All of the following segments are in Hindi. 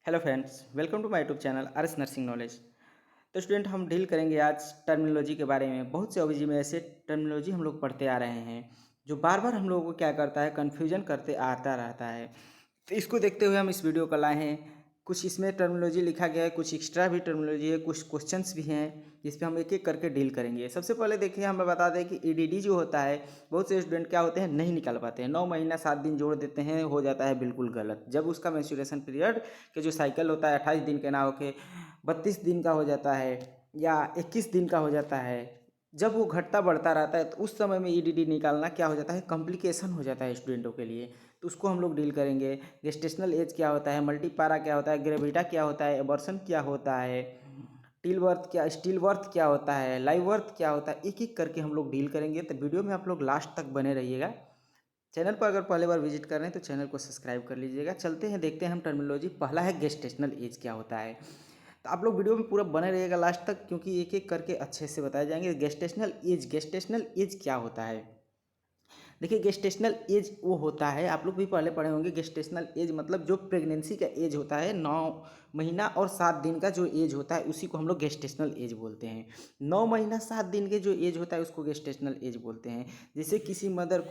Hello friends, welcome to my YouTube channel RS nursing knowledge. तो स्टूडेंट, हम डील करेंगे आज टर्मिनोलॉजी के बारे में। बहुत से ओबीजी में ऐसे टर्मिनोलॉजी हम लोग पढ़ते आ रहे हैं जो बार बार हम लोगों को क्या करता है, कन्फ्यूजन करते आता रहता है। तो इसको देखते हुए हम इस वीडियो को लाए हैं। कुछ इसमें टर्मिनोलॉजी लिखा गया है, कुछ एक्स्ट्रा भी टर्मिनोलॉजी है, कुछ क्वेश्चंस भी हैं जिस पे हम एक एक करके डील करेंगे। सबसे पहले देखिए, हमें बता दें कि ईडीडी जो होता है, बहुत से स्टूडेंट क्या होते हैं, नहीं निकाल पाते हैं। 9 महीना 7 दिन जोड़ देते हैं, हो जाता है बिल्कुल गलत। जब उसका मेंस्ट्रुएशन पीरियड के जो साइकिल होता है 28 दिन के ना होके 32 दिन का हो जाता है या 21 दिन का हो जाता है, जब वो घटता बढ़ता रहता है तो उस समय में ईडीडी निकालना क्या हो जाता है, कॉम्प्लिकेशन हो जाता है स्टूडेंटों के लिए। तो उसको हम लोग डील करेंगे। गेस्टेशनल एज क्या होता है, मल्टीपारा क्या होता है, ग्रेविटा क्या होता है, एबॉर्शन क्या होता है, टिल वर्थ क्या, स्टिल वर्थ क्या होता है, लाइव वर्थ क्या होता है, एक एक करके हम लोग डील करेंगे। तो वीडियो में आप लोग लास्ट तक बने रहिएगा। चैनल पर अगर पहले बार विजिट कर रहे हैं तो चैनल को सब्सक्राइब कर लीजिएगा। चलते हैं, देखते हैं हम टर्मिनोलॉजी। पहला है गेस्टेशनल एज क्या होता है। तो आप लोग वीडियो में पूरा बने रहिएगा लास्ट तक, क्योंकि एक एक करके अच्छे से बताए जाएंगे। गेस्टेशनल एज क्या होता है। देखिए, गेस्टेशनल एज वो होता है, आप लोग भी पहले पढ़े होंगे। गेस्टेशनल एज मतलब जो प्रेगनेंसी का एज होता है, 9 महीना और 7 दिन का जो एज होता है उसी को हम लोग गेस्टेशनल एज बोलते हैं। 9 महीना 7 दिन के जो एज होता है उसको गेस्टेशनल एज बोलते हैं। जैसे किसी मदर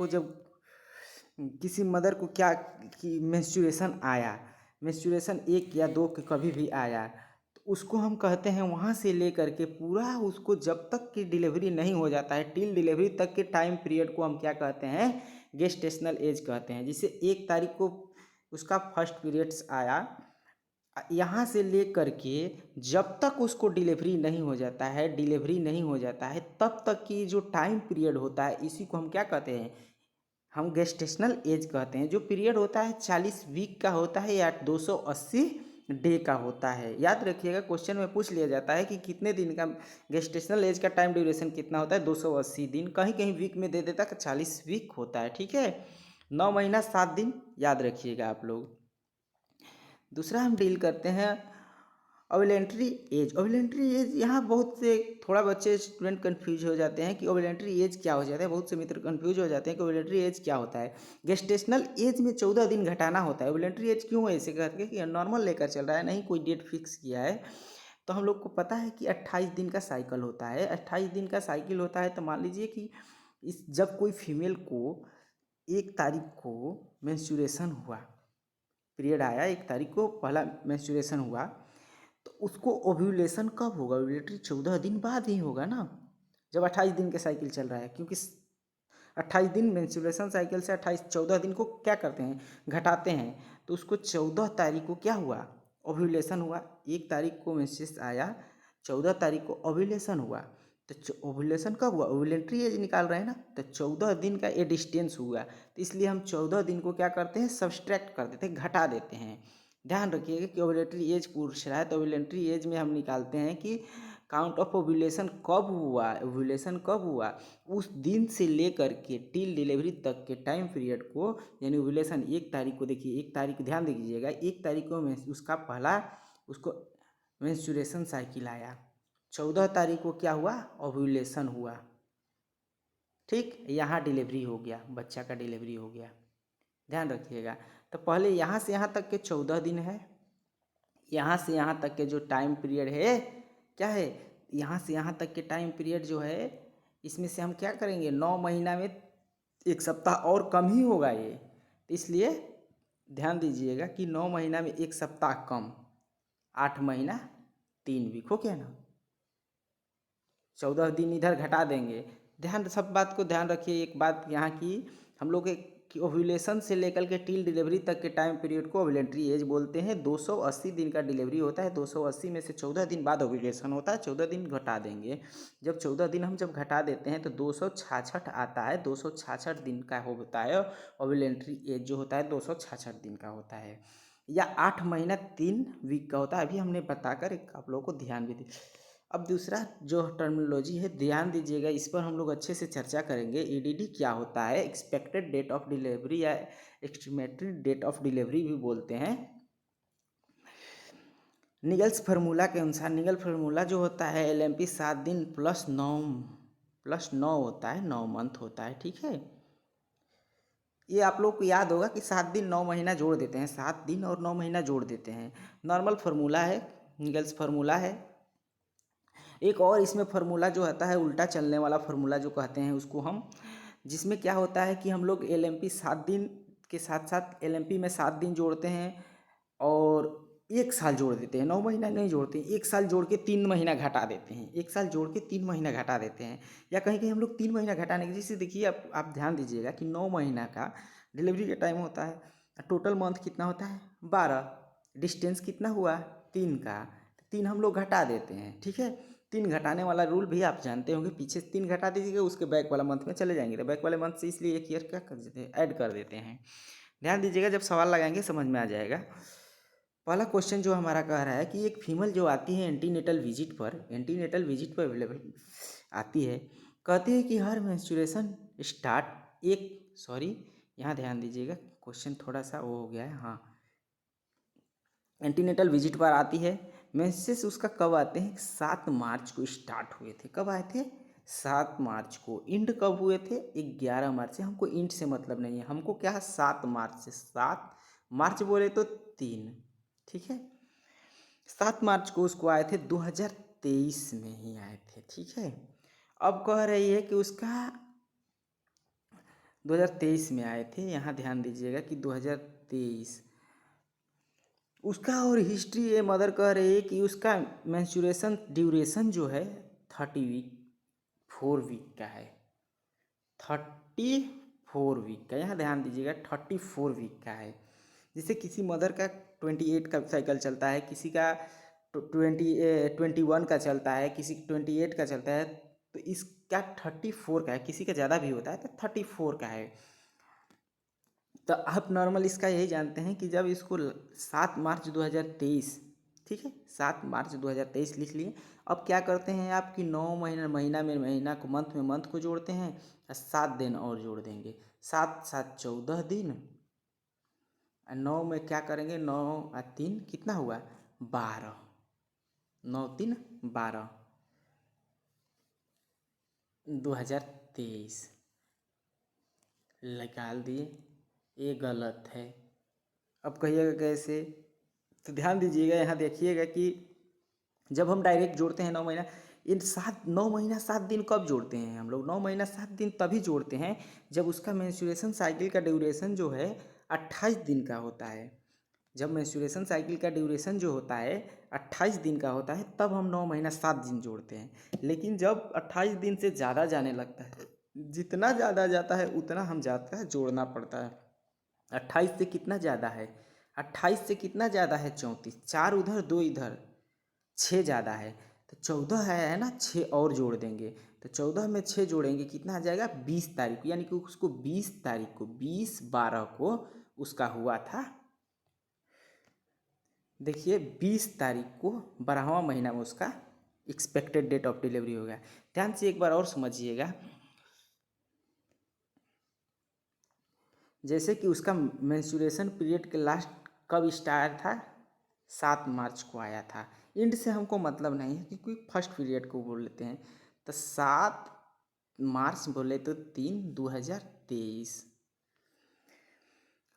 को क्या कि मेंस्ट्रुएशन आया, मेंस्ट्रुएशन 1 या 2 के कभी भी आया, तो उसको हम कहते हैं वहाँ से लेकर के पूरा उसको जब तक कि डिलीवरी नहीं हो जाता है, टिल डिलीवरी तक के टाइम पीरियड को हम क्या कहते हैं, गेस्टेशनल एज कहते हैं। जिसे 1 तारीख को उसका फर्स्ट पीरियड्स आया, यहाँ से लेकर के जब तक उसको डिलीवरी नहीं हो जाता है तब तक की जो टाइम पीरियड होता है, इसी को हम क्या कहते हैं, हम गेस्टेशनल एज कहते हैं। जो पीरियड होता है 40 वीक का होता है या 280 डे का होता है। याद रखिएगा, क्वेश्चन में पूछ लिया जाता है कि कितने दिन का गेस्टेशनल एज का टाइम ड्यूरेशन कितना होता है, 280 दिन। कहीं कहीं वीक में दे देता है कि 40 वीक होता है। ठीक है, 9 महीना 7 दिन, याद रखिएगा आप लोग। दूसरा हम डील करते हैं ओवुलेटरी एज। ओवुलेटरी एज, यहाँ बहुत से थोड़ा बच्चे स्टूडेंट कंफ्यूज हो जाते हैं कि ओवुलेटरी एज क्या हो जाता है। बहुत से मित्र कंफ्यूज हो जाते हैं कि ओवुलेटरी एज क्या होता है। गेस्टेशनल एज में 14 दिन घटाना होता है। ओवुलेटरी एज क्यों है ऐसे करके कि नॉर्मल लेकर चल रहा है, नहीं कोई डेट फिक्स किया है। तो हम लोग को पता है कि 28 दिन का साइकिल होता है। 28 दिन का साइकिल होता है, तो मान लीजिए कि इस जब कोई फीमेल को 1 तारीख को मेंस्ट्रुएशन हुआ, पीरियड आया, 1 तारीख को पहला मेंस्ट्रुएशन हुआ, तो उसको ओव्यूलेशन कब होगा, ओव्यूलेटरी 14 दिन बाद ही होगा ना, जब 28 दिन के साइकिल चल रहा है। क्योंकि 28 दिन मेंस्ट्रुएशन साइकिल से 14 दिन को क्या करते हैं, घटाते हैं। तो उसको 14 तारीख को क्या हुआ, ओव्यूलेशन हुआ। 1 तारीख को मेंस्ट्रुएशन आया, 14 तारीख को ओव्यूलेशन हुआ। तो ओव्यूलेशन कब हुआ, ओव्यूलेटरी एज निकाल रहे हैं ना, तो 14 दिन का ये डिस्टेंस हुआ। तो इसलिए हम 14 दिन को क्या करते हैं, सब्सट्रैक्ट कर देते हैं, घटा देते हैं। ध्यान रखिएगा कि ओवुलेटरी एज पूछ रहा है तो ओवुलेटरी एज में हम निकालते हैं कि काउंट ऑफ ओव्यूलेशन कब हुआ, ओव्यूलेशन कब हुआ, उस दिन से लेकर के टिल डिलीवरी तक के टाइम पीरियड को, यानी ओव्यूलेशन 1 तारीख को, देखिए 1 तारीख ध्यान दीजिएगा, 1 तारीख को उसका पहला उसको मेंस्ट्रुएशन साइकिल आया, 14 तारीख को क्या हुआ, ओव्यूलेशन हुआ। ठीक, यहाँ डिलीवरी हो गया, बच्चा का डिलीवरी हो गया। ध्यान रखिएगा। तो पहले यहाँ से यहाँ तक के 14 दिन है, यहाँ से यहाँ तक के जो टाइम पीरियड है क्या है, यहाँ से यहाँ तक के टाइम पीरियड जो है, इसमें से हम क्या करेंगे, 9 महीना में 1 सप्ताह और कम ही होगा ये। तो इसलिए ध्यान दीजिएगा कि 9 महीना में 1 सप्ताह कम, 8 महीना 3 वीक हो गया ना, 14 दिन इधर घटा देंगे। ध्यान, सब बात को ध्यान रखिए। एक बात यहाँ की, हम लोग कि ओव्यूलेशन से लेकर के टिल डिलीवरी तक के टाइम पीरियड को ओवुलेटरी एज बोलते हैं। 280 दिन का डिलीवरी होता है, 280 में से 14 दिन बाद ओव्यूलेशन होता है, 14 दिन घटा देंगे। जब 14 दिन हम जब घटा देते हैं तो 266 आता है, 266 दिन का होता है ओवुलेटरी एज जो होता है, 266 दिन का होता है, या 8 महीना 3 वीक का होता है। अभी हमने बताकर एक आप लोगों को ध्यान भी दी। अब दूसरा जो टर्मिनोलॉजी है, ध्यान दीजिएगा, इस पर हम लोग अच्छे से चर्चा करेंगे। ईडीडी क्या होता है, एक्सपेक्टेड डेट ऑफ डिलीवरी या एस्टिमेटेड डेट ऑफ डिलीवरी भी बोलते हैं। निगल्स फार्मूला के अनुसार, निगल फार्मूला जो होता है, एलएमपी 7 दिन +9 होता है, 9 मंथ होता है। ठीक है, ये आप लोग को याद होगा कि 7 दिन 9 महीना जोड़ देते हैं, 7 दिन और 9 महीना जोड़ देते हैं। नॉर्मल फार्मूला है, गर्ल्स फार्मूला है। एक और इसमें फार्मूला जो आता है उल्टा चलने वाला फार्मूला जो कहते हैं उसको हम, जिसमें क्या होता है कि हम लोग LMP 7 दिन के साथ साथ LMP में 7 दिन जोड़ते हैं और 1 साल जोड़ देते हैं। 9 महीना नहीं जोड़ते, 1 साल जोड़ के 3 महीना घटा देते हैं, 1 साल जोड़ के 3 महीना घटा देते हैं। या कहीं कहीं हम लोग 3 महीना घटाने की, जैसे देखिए आप ध्यान दीजिएगा कि 9 महीना का डिलीवरी का टाइम होता है, टोटल मंथ कितना होता है 12, डिस्टेंस कितना हुआ 3 का, 3 हम लोग घटा देते हैं। ठीक है, 3 घटाने वाला रूल भी आप जानते होंगे, पीछे 3 घटा दीजिएगा उसके बैक वाला मंथ में चले जाएंगे, तो बैक वाले मंथ से इसलिए एक ईयर क्या कर देते हैं, ऐड कर देते हैं। ध्यान दीजिएगा, जब सवाल लगाएंगे समझ में आ जाएगा। पहला क्वेश्चन जो हमारा कह रहा है कि एक फीमेल जो आती है एंटीनेटल विजिट पर अवेलेबल आती है, कहती है कि हर मेंस्ट्रुएशन स्टार्ट यहाँ ध्यान दीजिएगा, क्वेश्चन थोड़ा सा वो हो गया है। हाँ, एंटीनेटल विजिट पर आती है, मेंसेस उसका कब आते हैं, 7 मार्च को स्टार्ट हुए थे। कब आए थे, 7 मार्च को। इंड कब हुए थे, 11 मार्च से। हमको इंड से मतलब नहीं है, हमको क्या है 7 मार्च से। 7 मार्च बोले तो 3, ठीक है। 7 मार्च को उसको आए थे, 2023 में ही आए थे, ठीक है। अब कह रही है कि उसका 2023 में आए थे, यहाँ ध्यान दीजिएगा कि 2023 उसका। और हिस्ट्री ये मदर कह रही है कि उसका मेंस्ट्रुएशन ड्यूरेशन जो है 34 वीक का है, 34 वीक का, यहाँ ध्यान दीजिएगा 34 वीक का है। जैसे किसी मदर का 28 का साइकिल चलता है, किसी का 21 का चलता है, किसी का 28 का चलता है, तो इसका 34 का है। किसी का ज़्यादा भी होता है तो 34 का है। तो आप नॉर्मल इसका यही जानते हैं कि जब इसको 7 मार्च 2023, ठीक है, 7 मार्च 2023 लिख लिए। अब क्या करते हैं आप कि 9 महीना, महीना में महीना को, मंथ में मंथ को जोड़ते हैं और 7 दिन और जोड़ देंगे, 7 7 14 दिन। और 9 में क्या करेंगे, 9 और 3 कितना हुआ 12, 9 3 12, 2023 निकाल दिए। ये गलत है। अब कहिएगा कैसे, तो ध्यान दीजिएगा, यहाँ देखिएगा कि जब हम डायरेक्ट जोड़ते हैं 9 महीना, इन 9 महीना 7 दिन कब जोड़ते हैं हम लोग, 9 महीना 7 दिन तभी जोड़ते हैं जब उसका मेंस्ट्रुएशन साइकिल का ड्यूरेशन जो है 28 दिन का होता है। जब मेंस्ट्रुएशन साइकिल का ड्यूरेशन जो होता है 28 दिन का होता है, तब हम 9 महीना 7 दिन जोड़ते हैं। लेकिन जब 28 दिन से ज़्यादा जाने लगता है, जितना ज़्यादा जाता है उतना हम जाता है जोड़ना पड़ता है। 28 से कितना ज़्यादा है, 28 से कितना ज़्यादा है 34, 4 उधर 2 इधर, 6 ज़्यादा है तो 14 है ना, 6 और जोड़ देंगे। तो 14 में 6 जोड़ेंगे कितना आ जाएगा 20 तारीख को, यानी कि उसको 20 तारीख को 20/12 को उसका हुआ था। देखिए 20 तारीख को 12वां महीना में उसका एक्सपेक्टेड डेट ऑफ डिलीवरी हो गया। ध्यान से एक बार और समझिएगा, जैसे कि उसका मेंस्ट्रुएशन पीरियड के लास्ट कब स्टार्ट था, 7 मार्च को आया था। इंड से हमको मतलब नहीं है क्योंकि फर्स्ट पीरियड को बोल लेते हैं। तो 7 मार्च बोले तो 3/2023।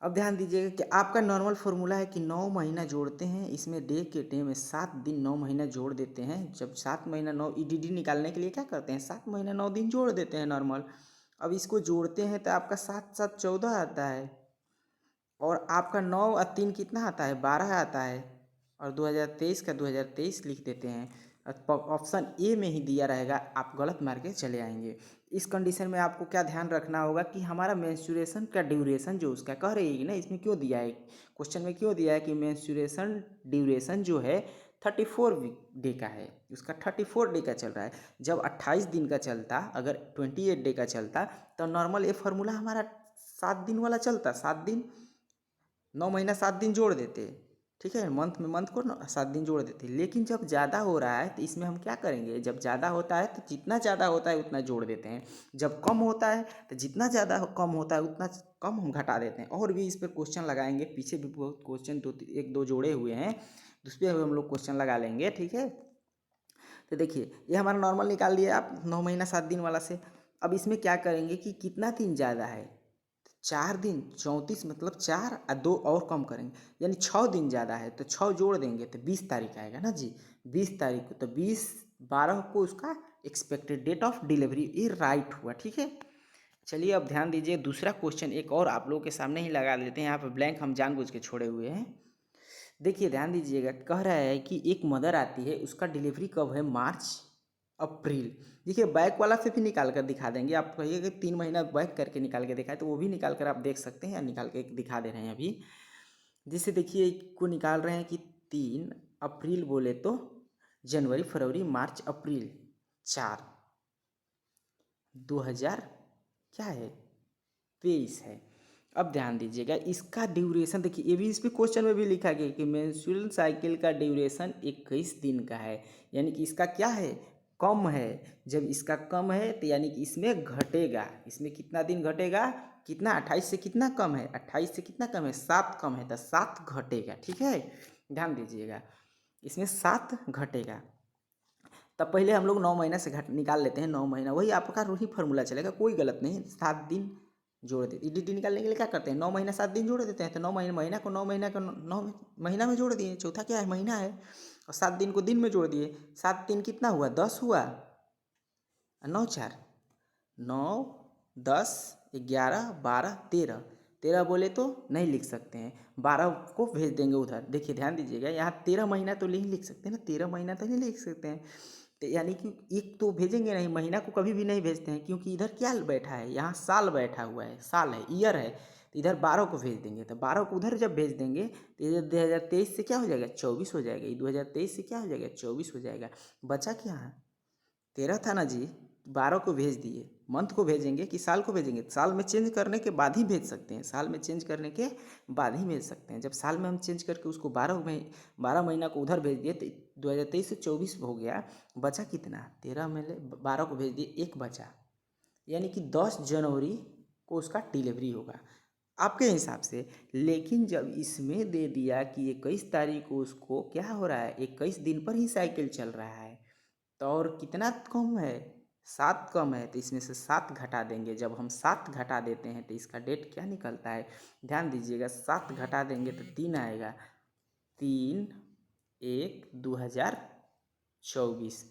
अब ध्यान दीजिएगा कि आपका नॉर्मल फार्मूला है कि 9 महीना जोड़ते हैं, इसमें डे के डे में 7 दिन 9 महीना जोड़ देते हैं। जब 7 महीना 9 EDD निकालने के लिए क्या करते हैं, 7 महीना 9 दिन जोड़ देते हैं नॉर्मल। अब इसको जोड़ते हैं तो आपका 7 7 14 आता है, और आपका 9 और 3 कितना आता है 12 आता है, और 2023 का 2023 लिख देते हैं। ऑप्शन ए में ही दिया रहेगा, आप गलत मार के चले आएंगे। इस कंडीशन में आपको क्या ध्यान रखना होगा कि हमारा मेंस्ट्रुएशन का ड्यूरेशन जो उसका कह रही है ना, इसमें क्यों दिया है, क्वेश्चन में क्यों दिया है कि मेंस्ट्रुएशन ड्यूरेशन जो है 34 डे का है, उसका 34 डे का चल रहा है। जब 28 दिन का चलता, अगर 28 डे का चलता, तो नॉर्मल ये फार्मूला हमारा 7 दिन वाला चलता, 7 दिन 9 महीना 7 दिन जोड़ देते, ठीक है, मंथ में मंथ को 7 दिन जोड़ देते। लेकिन जब ज़्यादा हो रहा है तो इसमें हम क्या करेंगे, जब ज़्यादा होता है तो जितना ज़्यादा होता है उतना जोड़ देते हैं, जब कम होता है तो जितना ज़्यादा कम होता है उतना कम हम घटा देते हैं। और भी इस पर क्वेश्चन लगाएंगे, पीछे भी बहुत क्वेश्चन 1 2 जोड़े हुए हैं, उस पर हम लोग क्वेश्चन लगा लेंगे, ठीक है। तो देखिए ये हमारा नॉर्मल निकाल लिया आप 9 महीना 7 दिन वाला से। अब इसमें क्या करेंगे कि कितना दिन ज़्यादा है, 4 दिन 34 मतलब 4 और 2 और कम करेंगे, यानी 6 दिन ज़्यादा है तो 6 जोड़ देंगे तो 20 तारीख आएगा ना जी। 20 तारीख को, तो 20/12 को उसका एक्सपेक्टेड डेट ऑफ डिलीवरी ये राइट हुआ, ठीक है। चलिए अब ध्यान दीजिए, दूसरा क्वेश्चन एक और आप लोगों के सामने ही लगा लेते हैं। यहाँ पर ब्लैंक हम जानबूझ के छोड़े हुए हैं। देखिए ध्यान दीजिएगा, कह रहा है कि एक मदर आती है, उसका डिलीवरी कब है, मार्च अप्रैल। देखिए बैक वाला से भी निकाल कर दिखा देंगे, आप कहिए कि 3 महीना बैक करके निकाल के दिखाए तो वो भी निकाल कर आप देख सकते हैं, या निकाल के दिखा दे रहे हैं अभी। जैसे देखिए को निकाल रहे हैं कि 3 अप्रैल बोले तो जनवरी फरवरी मार्च अप्रैल 4, 2000 क्या है 23 है। अब ध्यान दीजिएगा, इसका ड्यूरेशन देखिए, ये भी इस पे क्वेश्चन में भी लिखा गया कि मेंस्ट्रुअल साइकिल का ड्यूरेशन 21 दिन का है, यानी कि इसका क्या है, कम है। जब इसका कम है तो यानी कि इसमें घटेगा, इसमें कितना दिन घटेगा, कितना 28 से कितना कम है, 28 से कितना कम है, 7 कम है तो 7 घटेगा, ठीक है। ध्यान दीजिएगा, इसमें 7 घटेगा। तब पहले हम लोग 9 महीना से घट निकाल लेते हैं, 9 महीना वही आपका वही फार्मूला चलेगा, कोई गलत नहीं। 7 दिन जोड़ देते, ईडीटी निकालने के लिए क्या करते हैं, 9 महीना 7 दिन जोड़ देते हैं, तो 9 महीना महीना को 9 महीना को 9 महीना में जोड़ दिए, चौथा क्या है, महीना है। और 7 दिन को दिन में जोड़ दिए, 7 दिन कितना हुआ, 10 हुआ, 9 4 9 10 11 12 13, 13 बोले तो नहीं लिख सकते हैं, 12 को भेज देंगे उधर। देखिए ध्यान दीजिएगा, यहाँ 13 महीना तो नहीं लिख सकते ना, 13 महीना तो नहीं लिख सकते हैं, तो यानी कि एक तो भेजेंगे नहीं, महीना को कभी भी नहीं भेजते हैं, क्योंकि इधर क्या बैठा है, यहाँ साल बैठा हुआ है, साल है, ईयर है, तो इधर 12 को भेज देंगे, तो 12 को उधर जब भेज देंगे तो इधर 2023 से क्या हो जाएगा, 24 हो जाएगा, ये 2023 से क्या हो जाएगा, 24 हो जाएगा। बचा क्या है, 13 था ना जी, 12 को भेज दिए। मंथ को भेजेंगे कि साल को भेजेंगे, साल में चेंज करने के बाद ही भेज सकते हैं, साल में चेंज करने के बाद ही भेज सकते हैं। जब साल में हम चेंज करके उसको 12 महीना को उधर भेज दिए तो 2023 से 24 हो गया, बचा कितना, 13 में 12 को भेज दिए, एक बचा, यानी कि 10 जनवरी को उसका डिलीवरी होगा आपके हिसाब से। लेकिन जब इसमें दे दिया कि 21 तारीख को उसको क्या हो रहा है, 21 दिन पर ही साइकिल चल रहा है, तो और कितना कम है, 7 कम है, तो इसमें से 7 घटा देंगे। जब हम 7 घटा देते हैं तो इसका डेट क्या निकलता है, ध्यान दीजिएगा, 7 घटा देंगे तो 3 आएगा, 3/1/2024,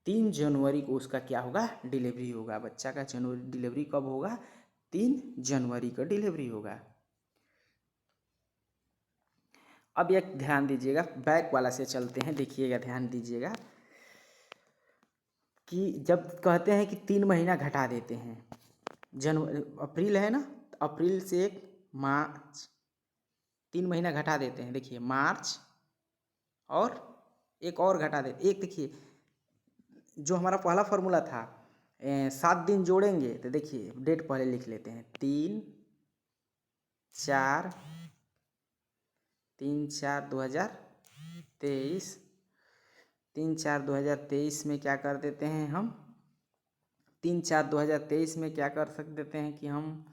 3 जनवरी को उसका क्या होगा, डिलीवरी होगा। बच्चा का जनवरी डिलीवरी कब होगा, 3 जनवरी को डिलीवरी होगा। अब एक ध्यान दीजिएगा, बैक वाला से चलते हैं, देखिएगा ध्यान दीजिएगा कि जब कहते हैं कि 3 महीना घटा देते हैं, जनवरी अप्रैल है ना, तो अप्रैल से एक मार्च, 3 महीना घटा देते हैं, देखिए मार्च और एक और घटा देते, एक देखिए जो हमारा पहला फार्मूला था 7 दिन जोड़ेंगे, तो देखिए डेट पहले लिख लेते हैं, 3/4/2023, 3/4/2023 में क्या कर देते हैं हम, 3/4/2023 में क्या कर सक देते हैं कि हम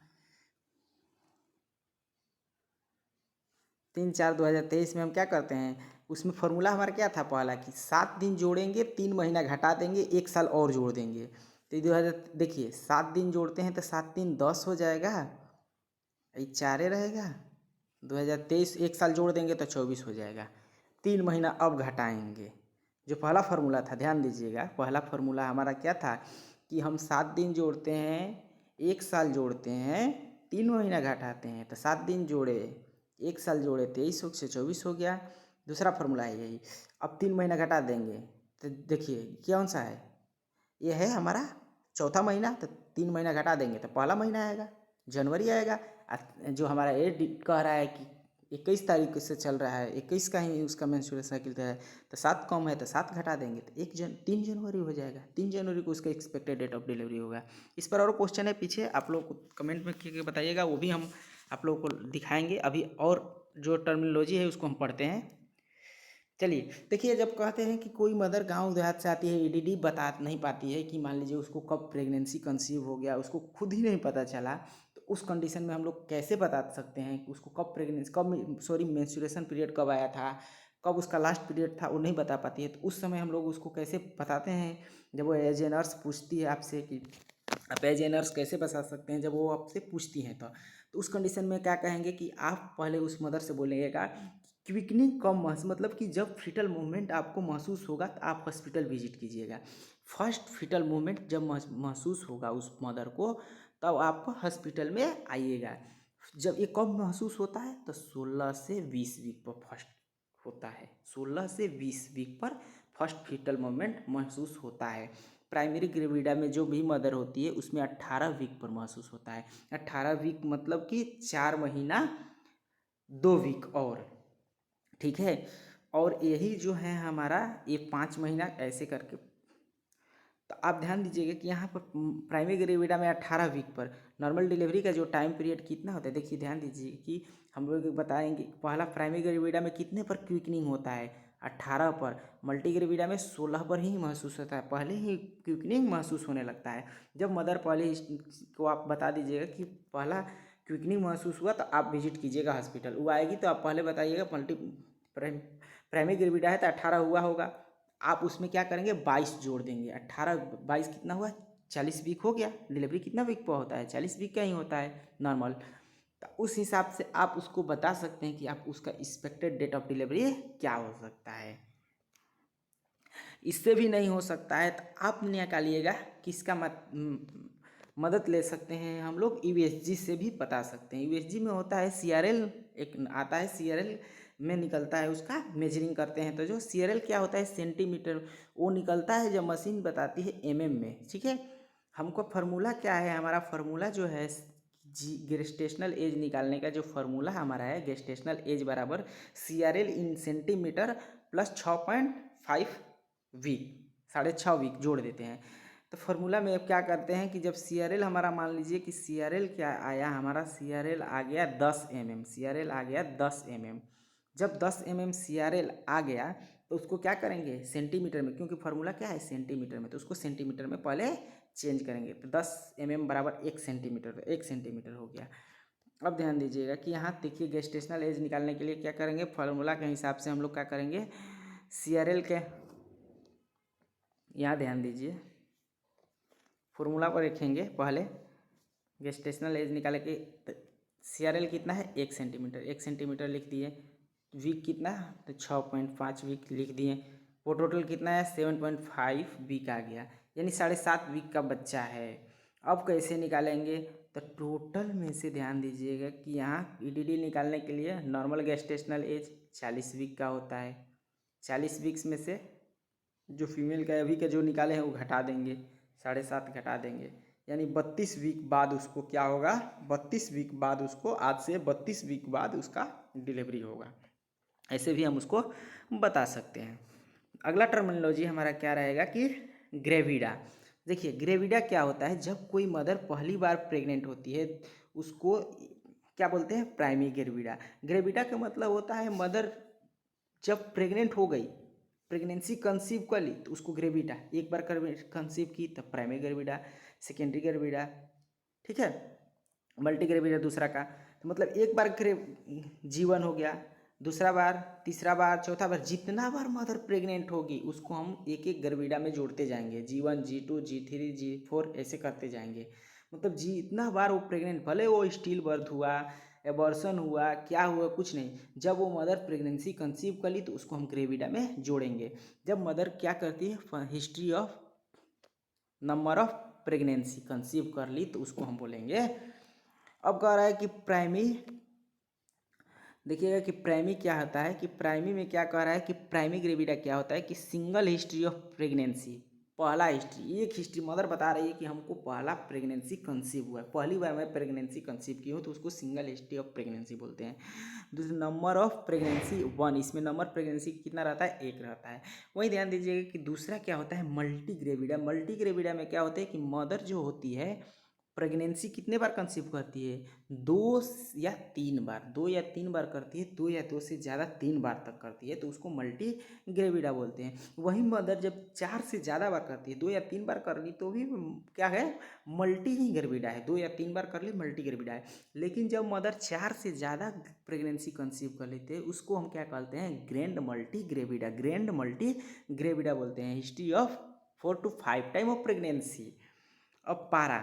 3/4/2023 में हम क्या करते हैं, उसमें फॉर्मूला हमारा क्या था पहला कि 7 दिन जोड़ेंगे, 3 महीना घटा देंगे, एक साल और जोड़ देंगे, तो 2000 देखिए 7 दिन जोड़ते हैं तो 7 दिन 10 हो जाएगा, ये 4 रहेगा, 2023 एक साल जोड़ देंगे तो 24 हो जाएगा। 3 महीना अब घटाएंगे, जो पहला फार्मूला था, ध्यान दीजिएगा, पहला फार्मूला हमारा क्या था कि हम 7 दिन जोड़ते हैं, एक साल जोड़ते हैं, 3 महीना घटाते हैं, तो 7 दिन जोड़े, एक साल जोड़े, 23 से 24 हो गया। दूसरा फार्मूला है यही। अब 3 महीना घटा देंगे तो देखिए कौन सा है, ये है हमारा चौथा महीना, तो 3 महीना घटा देंगे तो पहला महीना आएगा, जनवरी आएगा। जो हमारा ये कह रहा है कि 21 तारीख से चल रहा है, 21 का ही उसका मेंस्ट्रुअल साइकिल है, तो 7 कम है तो 7 घटा देंगे तो 3 जनवरी हो जाएगा, 3 जनवरी को उसका एक्सपेक्टेड डेट ऑफ डिलीवरी होगा। इस पर और क्वेश्चन है पीछे, आप लोग कमेंट में करके बताइएगा, वो भी हम आप लोगों को दिखाएंगे। अभी और जो टर्मिनोलॉजी है उसको हम पढ़ते हैं। चलिए देखिए, जब कहते हैं कि कोई मदर गांव देहात से आती है, ईडीडी बता नहीं पाती है कि मान लीजिए उसको कब प्रेगनेंसी कंसीव हो गया, उसको खुद ही नहीं पता चला, तो उस कंडीशन में हम लोग कैसे बता सकते हैं कि उसको कब मेंस्ट्रुएशन पीरियड कब आया था, कब उसका लास्ट पीरियड था, वो नहीं बता पाती है, तो उस समय हम लोग उसको कैसे बताते हैं। जब वो एज ए नर्स पूछती है आपसे कि आप एज ए नर्स कैसे बता सकते हैं, जब वो आपसे पूछती हैं तो तो उस कंडीशन में क्या कहेंगे कि आप पहले उस मदर से बोलिएगा क्विकनिंग कम मतलब कि जब फीटल मूवमेंट आपको महसूस होगा तो आप हॉस्पिटल विजिट कीजिएगा। फर्स्ट फीटल मूवमेंट जब महसूस होगा उस मदर को तब आप हॉस्पिटल में आइएगा। जब ये कब महसूस होता है तो 16 से 20 वीक पर फर्स्ट होता है। 16 से 20 वीक पर फर्स्ट फीटल मूवमेंट महसूस होता है। प्राइमरी ग्रेविडा में जो भी मदर होती है उसमें 18 वीक पर महसूस होता है। 18 वीक मतलब कि 4 महीना 2 वीक और, ठीक है। और यही जो है हमारा ये 5 महीना ऐसे करके, तो आप ध्यान दीजिएगा कि यहाँ पर प्राइमरी ग्रेविडा में 18 वीक पर नॉर्मल डिलीवरी का जो टाइम पीरियड कितना होता है, देखिए ध्यान दीजिए कि हम लोग बताएंगे पहला प्राइमरी ग्रेविडा में कितने पर क्विकनिंग होता है, 18 पर। मल्टी ग्रेविडा में 16 पर ही महसूस होता है, पहले ही क्विकनिंग महसूस होने लगता है। जब मदर पहले को आप बता दीजिएगा कि पहला क्विकनिंग महसूस हुआ तो आप विजिट कीजिएगा हॉस्पिटल। वो आएगी तो आप पहले बताइएगा प्राइमरी ग्रेविडा है तो 18 हुआ होगा, आप उसमें क्या करेंगे 22 जोड़ देंगे। 18 22 कितना हुआ, 40 वीक हो गया। डिलीवरी कितना वीक पर होता है, 40 वीक का ही होता है नॉर्मल। तो उस हिसाब से आप उसको बता सकते हैं कि आप उसका एक्सपेक्टेड डेट ऑफ डिलीवरी क्या हो सकता है। इससे भी नहीं हो सकता है तो आप निकालिएगा किसका मदद ले सकते हैं हम लोग, यूएसजी से भी बता सकते हैं। यूएसजी में होता है सीआरएल, एक आता है सीआरएल में निकलता है, उसका मेजरिंग करते हैं। तो जो सीआरएल क्या होता है सेंटीमीटर, वो निकलता है जब मशीन बताती है एमएम में, ठीक है। हमको फार्मूला क्या है, हमारा फार्मूला जो है गेस्टेशनल एज निकालने का जो फार्मूला हमारा है, गेस्टेशनल एज बराबर CRL in centimetre plus 6.5 week, 6.5 week जोड़ देते हैं। तो फार्मूला में अब क्या करते हैं कि जब सीआरएल हमारा मान लीजिए कि सीआरएल क्या आया, हमारा सीआरएल आ गया 10 mm, सीआरएल आ गया 10 mm। जब 10 mm सीआरएल आ गया तो उसको क्या करेंगे सेंटीमीटर में, क्योंकि फार्मूला क्या है सेंटीमीटर में, तो उसको सेंटीमीटर में पहले चेंज करेंगे। तो 10 mm बराबर 1 सेंटीमीटर, तो 1 सेंटीमीटर हो गया। अब ध्यान दीजिएगा कि यहाँ देखिए गेस्टेशनल एज निकालने के लिए क्या करेंगे, फार्मूला के हिसाब से हम लोग क्या करेंगे सीआरएल के, यहाँ ध्यान दीजिए फार्मूला पर रखेंगे पहले गेस्टेशनल एज निकाले के। सीआरएल कितना है 1 सेंटीमीटर, 1 सेंटीमीटर लिख दिए। वीक कितना तो 6.5 वीक लिख दिए। वो टोटल कितना है 7.5 वीक आ गया, यानी 7.5 वीक का बच्चा है। अब कैसे निकालेंगे, तो टोटल में से ध्यान दीजिएगा कि यहाँ ईडीडी निकालने के लिए नॉर्मल गेस्टेशनल एज 40 वीक का होता है। 40 वीक्स में से जो फीमेल का अभी का जो निकाले हैं वो घटा देंगे, 7.5 घटा देंगे, यानी 32 वीक बाद उसको क्या होगा, 32 वीक बाद उसको, आज से 32 वीक बाद उसका डिलीवरी होगा। ऐसे भी हम उसको बता सकते हैं। अगला टर्मिनोलॉजी हमारा क्या रहेगा कि ग्रेविडा। देखिए ग्रेविडा क्या होता है, जब कोई मदर पहली बार प्रेग्नेंट होती है उसको क्या बोलते हैं प्राइमरी ग्रेविडा। ग्रेविडा का मतलब होता है मदर जब प्रेग्नेंट हो गई, प्रेगनेंसी कंसीव कर ली तो उसको ग्रेविडा, एक बार कंसीव की तब प्राइमरी ग्रेविडा, सेकेंडरी ग्रेविडा, ठीक है। मल्टी ग्रेविडा दूसरा का, तो मतलब एक बार जीवन हो गया, दूसरा बार, तीसरा बार, चौथा बार, जितना बार मदर प्रेग्नेंट होगी उसको हम एक एक ग्रेविडा में जोड़ते जाएंगे, G1 G2 G3 G4 ऐसे करते जाएंगे। मतलब जितना बार वो प्रेग्नेंट, भले वो स्टिल बर्थ हुआ, एबॉर्शन हुआ, क्या हुआ कुछ नहीं, जब वो मदर प्रेगनेंसी कंसीव कर ली तो उसको हम ग्रेविडा में जोड़ेंगे। जब मदर क्या करती है history of number of pregnancy conceive कर ली तो उसको हम बोलेंगे। अब कह रहा है कि प्राइमरी, देखिएगा कि प्राइमरी क्या होता है, कि प्राइमरी में क्या कह रहा है कि प्राइमरी ग्रेविडा क्या होता है कि सिंगल हिस्ट्री ऑफ प्रेगनेंसी, पहला हिस्ट्री, एक हिस्ट्री मदर बता रही है कि हमको पहला प्रेगनेंसी कंसीव हुआ है, पहली बार मैं प्रेगनेंसी कंसीव की हूँ तो उसको सिंगल हिस्ट्री ऑफ प्रेगनेंसी बोलते हैं। दूसरा नंबर ऑफ प्रेगनेंसी 1, इसमें नंबर प्रेगनेंसी कितना रहता है 1 रहता है। वही ध्यान दीजिएगा कि दूसरा क्या होता है मल्टी ग्रेविडा। मल्टी ग्रेविडा में क्या होता है कि मदर जो होती है प्रेगनेंसी कितने बार कंसीव करती है, 2 या 3 बार, 2 या 3 बार करती है, 2 या 2 से ज़्यादा 3 बार तक करती है तो उसको मल्टी ग्रेविडा बोलते हैं। वही मदर जब 4 से ज़्यादा बार करती है, 2 या 3 बार कर ली तो भी क्या है मल्टी ही ग्रेविडा है, 2 या 3 बार कर ली मल्टी ग्रेविडा है। लेकिन जब मदर 4 से ज़्यादा प्रेगनेंसी कंसीव कर लेते हैं उसको हम क्या कहते हैं grand multi gravida, grand multi gravida बोलते हैं। History of 4 to 5 time of pregnancy. अब पारा,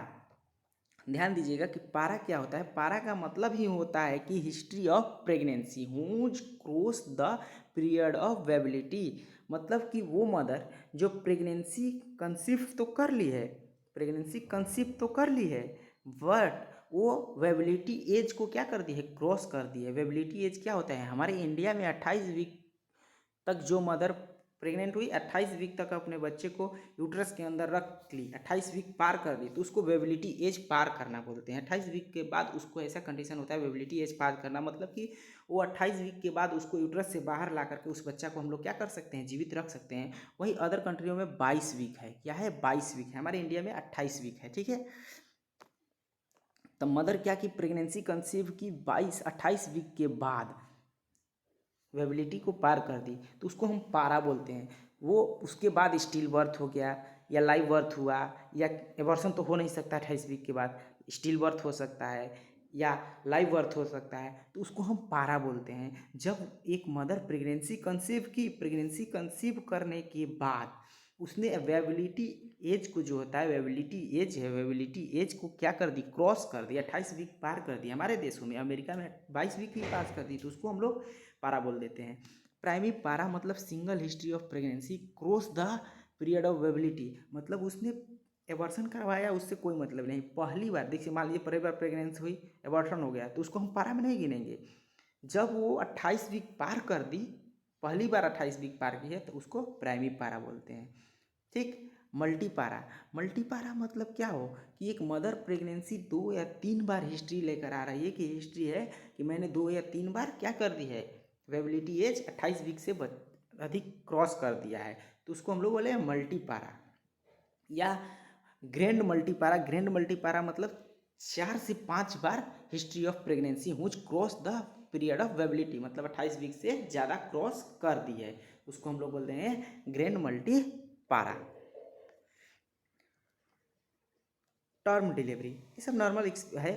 ध्यान दीजिएगा कि पारा क्या होता है। पारा का मतलब ही होता है कि history of pregnancy whose cross the period of viability. मतलब कि वो मदर जो प्रेगनेंसी कंसीव तो कर ली है, प्रेगनेंसी कंसीव तो कर ली है, बट वो वेबिलिटी एज को क्या कर दी है, क्रॉस कर दी है। वेबिलिटी एज क्या होता है, हमारे इंडिया में 28 वीक तक जो मदर प्रेग्नेंट हुई, 28 वीक तक अपने बच्चे को यूट्रस के अंदर रख ली, 28 वीक पार कर दी, तो उसको वेबिलिटी एज पार करना बोलते हैं। 28 वीक के बाद उसको ऐसा कंडीशन होता है वेबिलिटी एज पार करना, मतलब कि वो 28 वीक के बाद उसको यूट्रस से बाहर ला करके उस बच्चा को हम लोग क्या कर सकते हैं, जीवित रख सकते हैं। वहीं अदर कंट्रियों में 22 वीक है, क्या है 22 वीक है, हमारे इंडिया में 28 वीक है, ठीक है। तब मदर क्या की प्रेगनेंसी कंसीव की 28 वीक के बाद वेबिलिटी को पार कर दी, तो उसको हम पारा बोलते हैं। वो उसके बाद स्टिल बर्थ हो गया या लाइव बर्थ हुआ, या एबॉर्शन तो हो नहीं सकता 28 वीक के बाद, स्टिल बर्थ हो सकता है या लाइव बर्थ हो सकता है, तो उसको हम पारा बोलते हैं। जब एक मदर प्रेगनेंसी कंसीव की, प्रेगनेंसी कंसीव करने के बाद उसने वेबिलिटी एज को जो होता है, वेबिलिटी एज है, वेबिलिटी एज को क्या कर दी, क्रॉस कर दी, 28 वीक पार कर दी। हमारे देशों में, अमेरिका में 22 वीक ही पास कर दी, तो उसको हम लोग पारा बोल देते हैं। प्राइमरी पारा मतलब single history of pregnancy cross the period of viability, मतलब उसने एबॉर्शन करवाया, उससे कोई मतलब नहीं। पहली बार देखिए, मान लीजिए पहली बार प्रेगनेंसी हुई, एबॉर्शन हो गया, तो उसको हम पारा में नहीं गिनेंगे। जब वो 28 वीक पार कर दी, पहली बार 28 वीक पार की है, तो उसको प्राइमरी पारा बोलते हैं, ठीक। मल्टीपारा, मल्टीपारा मतलब क्या हो कि एक मदर प्रेगनेंसी 2 या 3 बार हिस्ट्री लेकर आ रही है, कि हिस्ट्री है कि मैंने 2 या 3 बार क्या कर दी है, वेबिलिटी एज 28 वीक से अधिक क्रॉस कर दिया है, तो उसको हम लोग बोले हैं मल्टीपारा। या ग्रैंड मल्टीपारा, ग्रैंड मल्टीपारा मतलब 4 से 5 बार history of pregnancy whose cross the period of viability, मतलब 28 वीक से ज़्यादा क्रॉस कर दी है, उसको हम लोग बोलते हैं ग्रैंड मल्टीपारा। टर्म डिलीवरी, ये सब नॉर्मल है।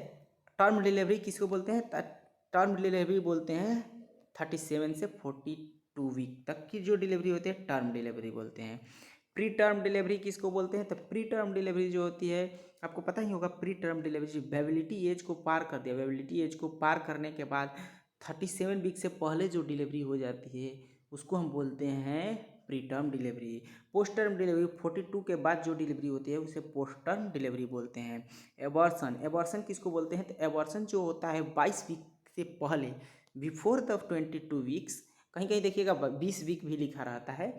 टर्म डिलीवरी किसको बोलते हैं, टर्म डिलीवरी बोलते हैं 37 से 42 वीक तक की जो डिलीवरी होती है, टर्म डिलीवरी बोलते हैं। प्री टर्म डिलीवरी किसको बोलते हैं, तो प्री टर्म डिलीवरी जो होती है, आपको पता ही होगा, प्री टर्म डिलीवरी जो वेबिलिटी एज को पार कर दिया, वेबिलिटी एज को पार करने के बाद 37 वीक से पहले जो डिलीवरी हो जाती है, उसको हम बोलते हैं pre term delivery. Post term delivery 42 के बाद जो डिलीवरी होती है, उसे पोस्ट टर्म डिलीवरी बोलते हैं। एबॉर्शन, एबॉर्शन किसको बोलते हैं, तो एबॉर्शन जो होता है 22 वीक से पहले, बिफोर द 22 वीक्स, कहीं कहीं देखिएगा 20 वीक भी लिखा रहता है,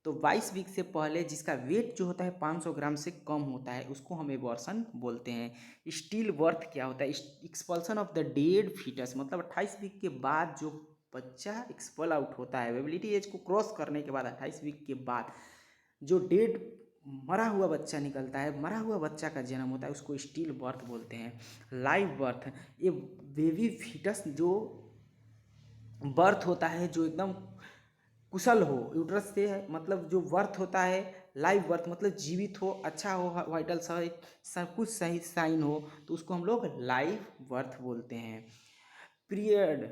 तो 22 वीक से पहले जिसका वेट जो होता है 500 ग्राम से कम होता है, उसको हम एबॉर्शन बोलते हैं। स्टिल बर्थ क्या होता है, expulsion of the dead fetus, मतलब 28 वीक के बाद जो बच्चा एक्सपल आउट होता है, वेबिलिटी एज को क्रॉस करने के बाद 28 वीक के बाद जो डेड मरा हुआ बच्चा निकलता है, मरा हुआ बच्चा का जन्म होता है, उसको स्टिल बर्थ बोलते हैं। लाइव बर्थ, ये बेबी फीटस जो बर्थ होता है, जो एकदम कुशल हो यूट्रस से, मतलब जो बर्थ होता है, लाइव बर्थ मतलब जीवित हो, अच्छा हो, वाइटल सब कुछ सही साइन हो, तो उसको हम लोग लाइव बर्थ बोलते हैं। Period,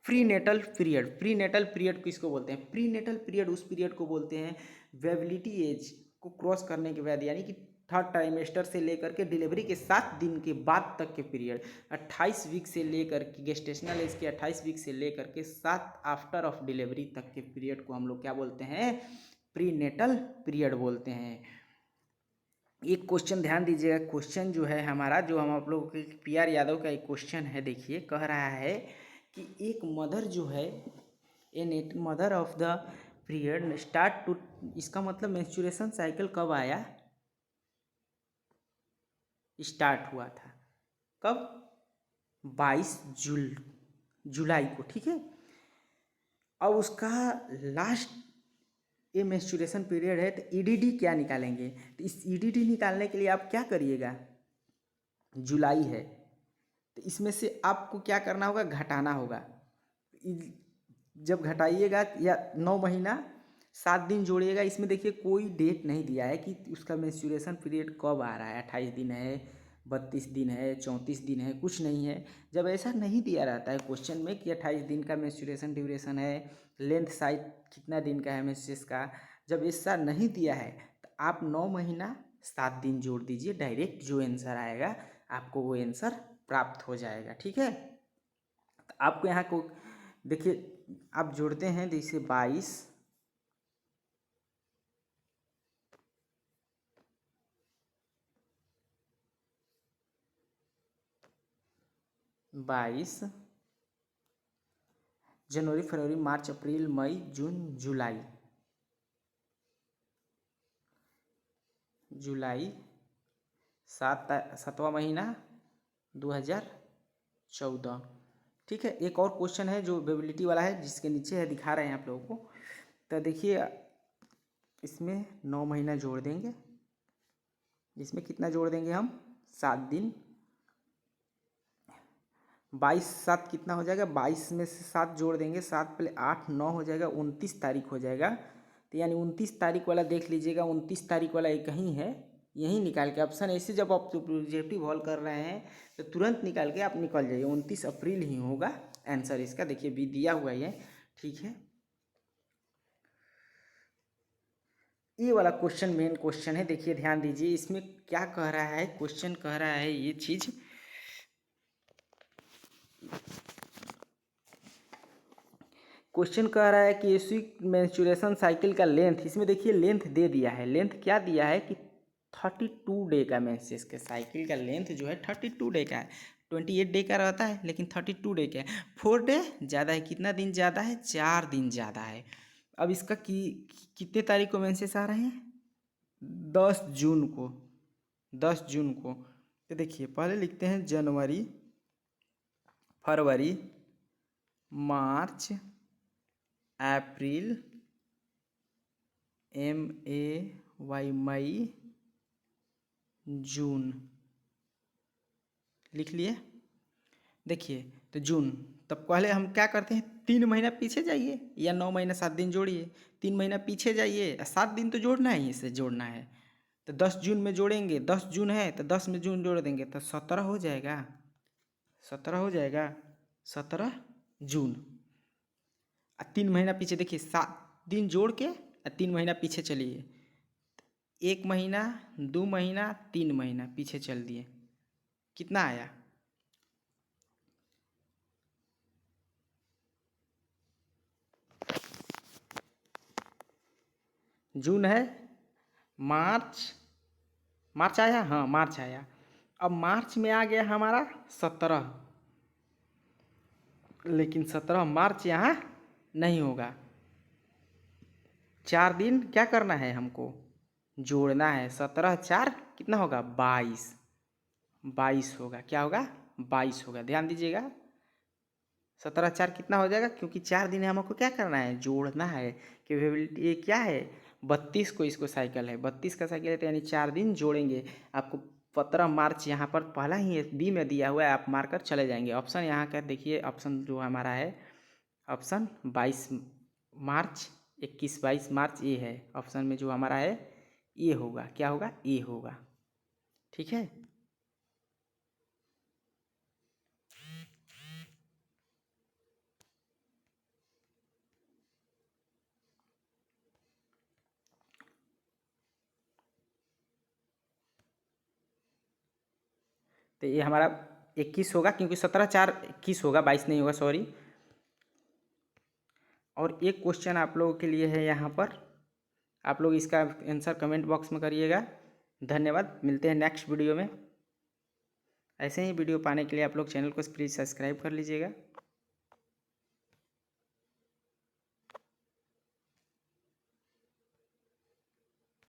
prenatal period, prenatal period किसको बोलते हैं, प्री नेटल पीरियड उस पीरियड को बोलते हैं वेबिलिटी एज को क्रॉस करने के बाद, यानी कि थर्ड ट्राइमेस्टर से लेकर के डिलीवरी के 7 दिन के बाद तक के पीरियड, 28 वीक से लेकर के गेस्टेशनल एज के 28 वीक से लेकर के 7 आफ्टर ऑफ डिलीवरी तक के पीरियड को हम लोग क्या बोलते हैं, प्री नेटल पीरियड बोलते हैं। एक क्वेश्चन ध्यान दीजिएगा, क्वेश्चन जो है हमारा, जो हम आप लोगों के PR यादव का एक क्वेश्चन है, देखिए कह रहा है कि एक मदर जो है, a net mother of the period start to, इसका मतलब मेंस्ट्रुएशन साइकिल कब आया, स्टार्ट हुआ था कब, 22 जुलाई को, ठीक है। अब उसका लास्ट ये मेंस्ट्रुएशन पीरियड है, तो EDD क्या निकालेंगे, तो इस EDD निकालने के लिए आप क्या करिएगा, जुलाई है, तो इसमें से आपको क्या करना होगा, घटाना होगा। जब घटाइएगा, या 9 महीना 7 दिन जोड़िएगा, इसमें देखिए कोई डेट नहीं दिया है कि उसका मेंस्ट्रुएशन पीरियड कब आ रहा है, 28 दिन है, 32 दिन है, 34 दिन है, कुछ नहीं है। जब ऐसा नहीं दिया रहता है क्वेश्चन में कि 28 दिन का मेंस्ट्रुएशन ड्यूरेशन है, लेंथ साइज कितना दिन का है मेंस्ट्रुएशन का, जब ऐसा नहीं दिया है, तो आप 9 महीना 7 दिन जोड़ दीजिए, डायरेक्ट जो आंसर आएगा आपको वो आंसर प्राप्त हो जाएगा। ठीक है, तो आपको यहाँ को देखिए, आप जोड़ते हैं जैसे 22 जनवरी, फरवरी, मार्च, अप्रैल, मई, जून, जुलाई, जुलाई 7वां महीना 2014। ठीक है, एक और क्वेश्चन है जो वेबिलिटी वाला है, जिसके नीचे है, दिखा रहे हैं आप लोगों को। तो देखिए, इसमें 9 महीना जोड़ देंगे, इसमें कितना जोड़ देंगे हम, 7 दिन। 22 7 कितना हो जाएगा, 22 में से 7 जोड़ देंगे, 7 प्लस 8 9 हो जाएगा, 29 तारीख हो जाएगा। तो यानी 29 तारीख वाला देख लीजिएगा, 29 तारीख वाला एक ही है, यही निकाल के ऑप्शन ऐसे जब आप ऑब्जेक्टिव हॉल कर रहे हैं तो तुरंत निकाल के आप निकल जाइए, 29 अप्रैल ही होगा आंसर इसका। देखिए भी दिया हुआ है, ठीक है। ये वाला क्वेश्चन मेन क्वेश्चन है, देखिए ध्यान दीजिए इसमें क्या कह रहा है। क्वेश्चन कह रहा है ये चीज, क्वेश्चन कह रहा है कि इसी मेंस्ट्रुएशन साइकिल का लेंथ, इसमें देखिए लेंथ दे दिया है। लेंथ क्या दिया है कि 32 डे का मेंसेस के साइकिल का लेंथ जो है 32 डे का है। 28 डे का रहता है लेकिन 32 डे का है। 4 डे ज़्यादा है, कितना दिन ज़्यादा है, 4 दिन ज़्यादा है। अब इसका कितने तारीख को मेंसेस आ रहे हैं, 10 जून को, 10 जून को। तो देखिए पहले लिखते हैं जनवरी, फरवरी, मार्च, अप्रैल, MAY मई, जून, लिख लिए। देखिए तो जून, तब पहले हम क्या करते हैं, 3 महीना पीछे जाइए या 9 महीना 7 दिन जोड़िए। 3 महीना पीछे जाइए, 7 दिन तो जोड़ना है, इसे जोड़ना है। तो 10 जून में जोड़ेंगे, 10 जून है तो 10 में जून जोड़ देंगे तो 17 हो जाएगा, 17 हो जाएगा, 17 जून। 3 महीना पीछे देखिए, 7 दिन जोड़ के 3 महीना पीछे चलिए, 1 महीना, 2 महीना, 3 महीना पीछे चल दिए, कितना आया, जून है, मार्च, मार्च आया, हाँ मार्च आया। अब मार्च में आ गया हमारा 17, लेकिन 17 मार्च यहाँ नहीं होगा। 4 दिन क्या करना है हमको, जोड़ना है। 17 4 कितना होगा, 22, 22 होगा, क्या होगा, 22 होगा। ध्यान दीजिएगा, 17 4 कितना हो जाएगा, क्योंकि 4 दिन हमको क्या करना है, जोड़ना है। कैपेबिलिटी ये क्या है, 32 को इसको साइकिल है, 32 का साइकिल है, तो यानी 4 दिन जोड़ेंगे। आपको 15 मार्च यहाँ पर पहला ही बी में दिया हुआ है, आप मारकर चले जाएंगे। ऑप्शन यहाँ का देखिए, ऑप्शन जो हमारा है, ऑप्शन 22 मार्च, 21 22 मार्च ये है ऑप्शन में जो हमारा है, ये होगा, क्या होगा, ये होगा। ठीक है, तो ये हमारा 21 होगा, क्योंकि 17 4 21 होगा, 22 नहीं होगा, सॉरी। और एक क्वेश्चन आप लोगों के लिए है यहाँ पर, आप लोग इसका आंसर कमेंट बॉक्स में करिएगा। धन्यवाद, मिलते हैं नेक्स्ट वीडियो में। ऐसे ही वीडियो पाने के लिए आप लोग चैनल को प्लीज़ सब्सक्राइब कर लीजिएगा।